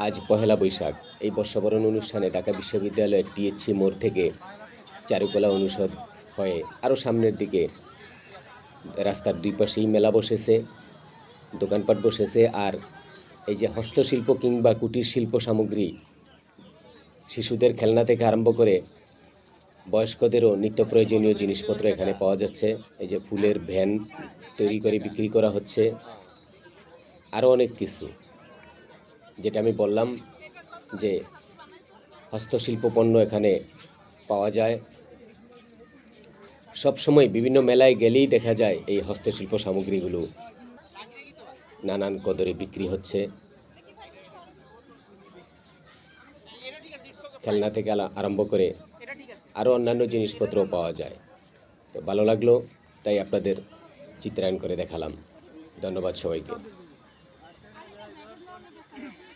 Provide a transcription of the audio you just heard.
আজ পহেলা বৈশাখ। এই বর্ষবরণ অনুষ্ঠানে ঢাকা বিশ্ববিদ্যালয়ের টিএসসি মোড় থেকে চারুকলা অনুষদ হয়ে আরও সামনের দিকে রাস্তার দুই পাশেই মেলা বসেছে, দোকানপাট বসেছে। আর এই যে হস্তশিল্প কিংবা কুটির শিল্প সামগ্রী, শিশুদের খেলনা থেকে আরম্ভ করে বয়স্কদেরও নিত্য প্রয়োজনীয় জিনিসপত্র এখানে পাওয়া যাচ্ছে। এই যে ফুলের ভ্যান তৈরি করে বিক্রি করা হচ্ছে, আরও অনেক কিছু, যেটা আমি বললাম যে হস্তশিল্প পণ্য এখানে পাওয়া যায়। সব সময় বিভিন্ন মেলায় গেলেই দেখা যায় এই হস্তশিল্প সামগ্রীগুলো নানান কদরে বিক্রি হচ্ছে। খেলনা থেকে আরম্ভ করে আরও অন্যান্য জিনিসপত্র পাওয়া যায়। তো ভালো লাগলো, তাই আপনাদের চিত্রায়ন করে দেখালাম। ধন্যবাদ সবাইকে।